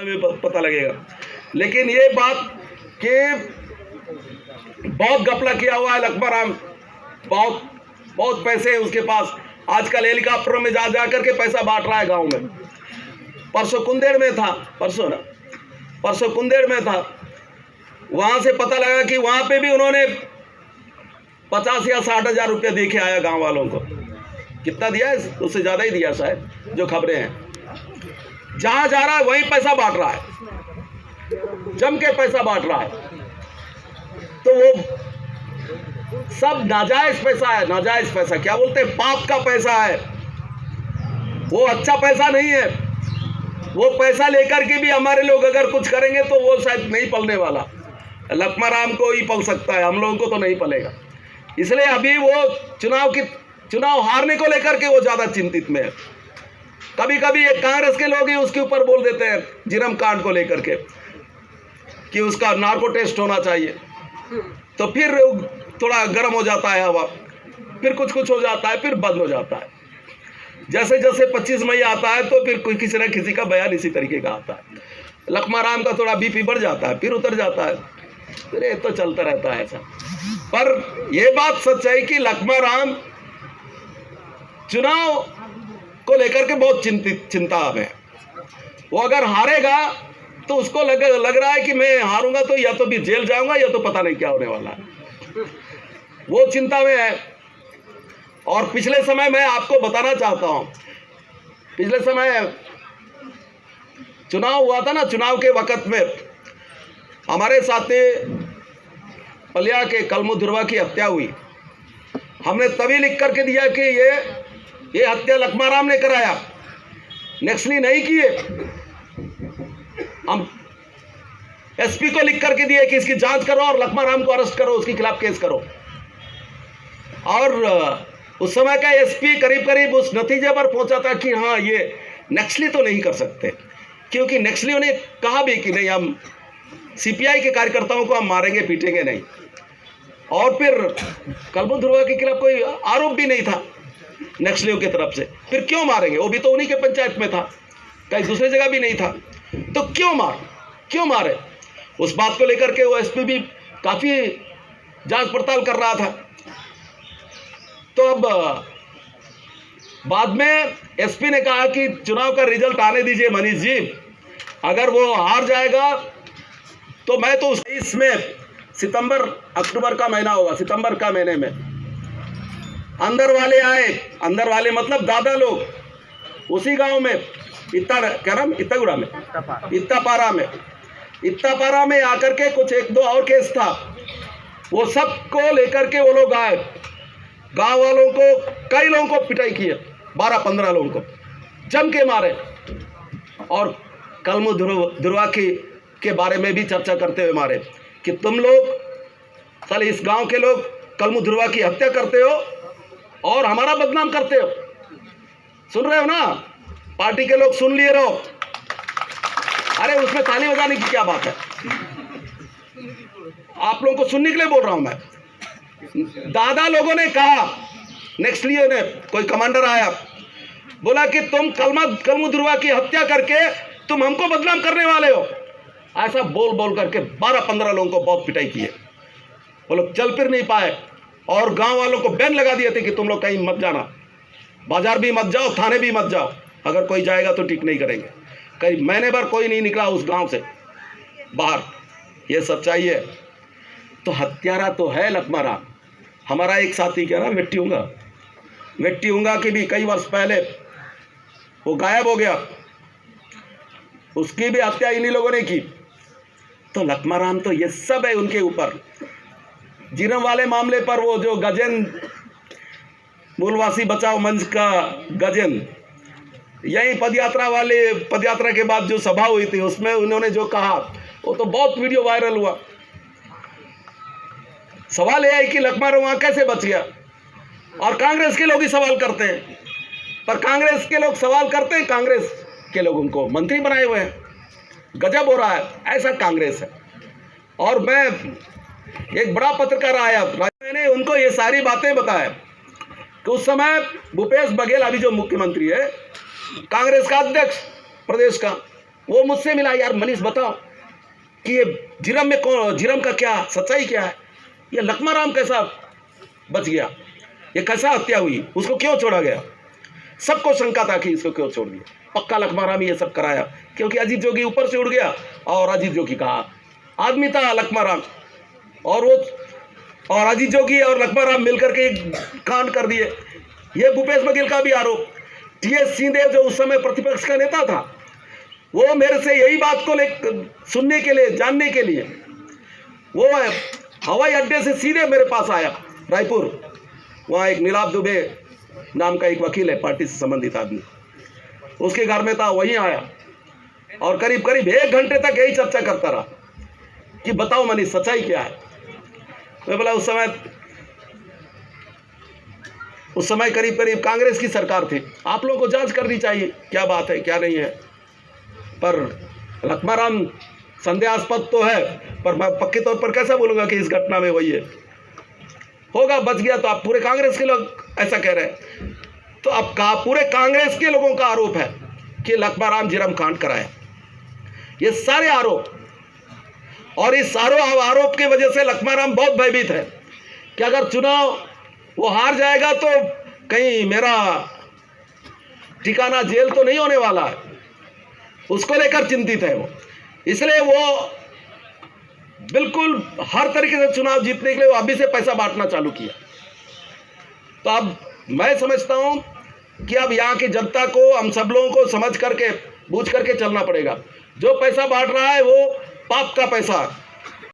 में पता लगेगा। लेकिन ये बात कि बहुत घपला किया हुआ है लक्ष्मण राम, बहुत पैसे हैं उसके पास। आजकल हेलीकॉप्टरों में जा करके पैसा बांट रहा है गांव में। परसों कुंदेड़ में था, परसों कुंदेड़ में था, वहां से पता लगा कि वहां पे भी उन्होंने 50 या 60 हजार रुपये दे के आया गांव वालों को। कितना दिया है? उससे ज्यादा ही दिया शायद, जो खबरें हैं। जहां जा रहा है वहीं पैसा बांट रहा है, जम के पैसा बांट रहा है। तो वो सब नाजायज पैसा है, नाजायज पैसा, क्या बोलते हैं, पाप का पैसा है। वो अच्छा पैसा नहीं है। वो पैसा लेकर के भी हमारे लोग अगर कुछ करेंगे तो वो शायद नहीं पलने वाला। लक्ष्मण राम को ही पल सकता है, हम लोगों को तो नहीं पलेगा। इसलिए अभी वो चुनाव हारने को लेकर के वो ज्यादा चिंतित में है। कभी कभी एक कांग्रेस के लोग ही उसके ऊपर बोल देते हैं जिरम कांड को लेकर के कि उसका नार्को टेस्ट होना चाहिए, तो फिर थोड़ा गर्म हो जाता है हवा, फिर कुछ हो जाता है, फिर बंद हो जाता है। जैसे जैसे 25 मई आता है तो फिर कोई किसी न किसी का बयान इसी तरीके का आता है। लक्ष्मण राम का थोड़ा बीपी बढ़ जाता है, फिर उतर जाता है, फिर ये तो चलता रहता है ऐसा। पर यह बात सच है कि लक्ष्मण राम चुनाव को लेकर के बहुत चिंता में। वो अगर हारेगा तो उसको लग रहा है कि मैं हारूंगा तो या तो भी जेल जाऊंगा या तो पता नहीं क्या होने वाला है। वो चिंता में है। और पिछले समय मैं आपको बताना चाहता हूं, पिछले समय चुनाव हुआ था ना, चुनाव के वक्त में हमारे साथी पलिया के कलमू ध्रुवा की हत्या हुई। हमने तभी लिख करके दिया कि ये हत्या लक्ष्मण राम ने कराया, नक्सली नहीं किए। हम एसपी को लिख करके दिए कि इसकी जांच करो और लक्ष्मण राम को अरेस्ट करो, उसके खिलाफ केस करो। और उस समय का एसपी करीब उस नतीजे पर पहुंचा था कि हाँ, ये नक्सली तो नहीं कर सकते, क्योंकि नक्सलियों ने कहा भी कि नहीं, हम सीपीआई के कार्यकर्ताओं को हम मारेंगे पीटेंगे नहीं। और फिर कलमू ध्रुवा के खिलाफ कोई आरोप भी नहीं था नक्सलियों की तरफ से, फिर क्यों मारेंगे? वो भी तो उन्हीं के पंचायत में था, कहीं दूसरी जगह भी नहीं था, तो क्यों मारे? उस बात को लेकर के वो एसपी भी काफी जांच पड़ताल कर रहा था। तो अब बाद में एसपी ने कहा कि चुनाव का रिजल्ट आने दीजिए मनीष जी, अगर वो हार जाएगा तो मैं तो इसमें सितंबर अक्टूबर का महीना होगा, सितंबर का महीने में अंदर वाले आए, अंदर वाले मतलब दादा लोग उसी गांव में इत्तापारा में आकर के कुछ 1-2 और केस था, वो सब को लेकर के वो लोग आए। गांव वालों को, कई लोगों को पिटाई किए, 12-15 लोगों को जम के मारे। और कलमू ध्रुवा के बारे में भी चर्चा करते हुए मारे कि तुम लोग साले इस गांव के लोग कलमू ध्रुवा की हत्या करते हो और हमारा बदनाम करते हो। सुन रहे हो ना, पार्टी के लोग सुन लिए रहो। अरे उसमें ताली बजाने की क्या बात है? आप लोगों को सुनने के लिए बोल रहा हूं मैं। दादा लोगों ने कहा, नक्सलियों ने, कोई कमांडर आया, बोला कि तुम कलमू ध्रुवा की हत्या करके तुम हमको बदनाम करने वाले हो। ऐसा बोल करके 12-15 लोगों को बहुत पिटाई की है। वो लोग चल फिर नहीं पाए और गांव वालों को बैन लगा दिए थे कि तुम लोग कहीं मत जाना, बाजार भी मत जाओ, थाने भी मत जाओ, अगर कोई जाएगा तो ठीक नहीं करेंगे। कई महीने भर कोई नहीं निकला उस गांव से बाहर। ये सच्चाई है। तो हत्यारा तो है लक्ष्मण राम। हमारा एक साथी क्या ना, वेट्टी उंगा की भी कई वर्ष पहले वो गायब हो गया, उसकी भी हत्या इन्हीं लोगों ने की। तो लक्ष्मण राम तो ये सब है उनके ऊपर। जिरम वाले मामले पर वो जो गजेंद्र, मूलवासी बचाओ मंच का गजेंद्र, यही पदयात्रा के बाद जो सभा हुई थी उसमें उन्होंने जो कहा वो तो बहुत वीडियो वायरल हुआ। सवाल यह है कि लक्ष्मण वहां कैसे बच गया? और कांग्रेस के लोग ही सवाल करते हैं, पर कांग्रेस के लोग सवाल करते हैं, कांग्रेस के लोग उनको मंत्री बनाए हुए हैं। गजब हो रहा है, ऐसा कांग्रेस है। और मैं, एक बड़ा पत्रकार आया, मैंने उनको ये सारी बातें बताया कि उस समय भूपेश बघेल, अभी जो मुख्यमंत्री है, कांग्रेस का अध्यक्ष प्रदेश का, वो मुझसे मिला, यार मनीष बताओ कि ये जिरम में कौन, जिरम का क्या सच्चाई क्या है, ये लखमा राम कैसा बच गया, ये कैसा हत्या हुई, उसको क्यों छोड़ा गया। सबको शंका था कि इसको क्यों छोड़ दिया, पक्का लखमा राम ये सब कराया, क्योंकि अजीत जोगी ऊपर से उड़ गया और अजीत जोगी का आदमी था लखमा राम, और अजीत जोगी और लखमा राम मिलकर के कांड कर दिए। ये भूपेश बघेल का भी आरोप। टीएस सिंहदेव जो उस समय प्रतिपक्ष का नेता था, वो मेरे से यही बात को सुनने के लिए, जानने के लिए, वो हवाई अड्डे से सीधे मेरे पास आया रायपुर। वहाँ एक नीलाभ दुबे नाम का एक वकील है, पार्टी से संबंधित आदमी, उसके घर में था, वहीं आया और करीब करीब 1 घंटे तक यही चर्चा करता रहा कि बताओ मनीष सच्चाई क्या है। मैं बोला उस समय करीब करीब कांग्रेस की सरकार थी, आप लोगों को जांच करनी चाहिए क्या बात है क्या नहीं है। पर लखमा राम संदेहास्पद तो है, पर मैं पक्के तौर पर कैसा बोलूँगा कि इस घटना में वही है, होगा बच गया। तो आप पूरे कांग्रेस के लोग ऐसा कह रहे हैं, तो अब पूरे कांग्रेस के लोगों का आरोप है कि लखमा राम जिरम कांड कराया। ये सारे आरोप, और इस सारे आरोप की वजह से लखमा राम बहुत भयभीत है कि अगर चुनाव वो हार जाएगा तो कहीं मेरा ठिकाना जेल तो नहीं होने वाला है, उसको लेकर चिंतित है वो। इसलिए वो बिल्कुल हर तरीके से चुनाव जीतने के लिए वो अभी से पैसा बांटना चालू किया। तो अब मैं समझता हूं कि अब यहाँ की जनता को, हम सब लोगों को समझ करके, बूझ करके चलना पड़ेगा। जो पैसा बांट रहा है वो पाप का पैसा,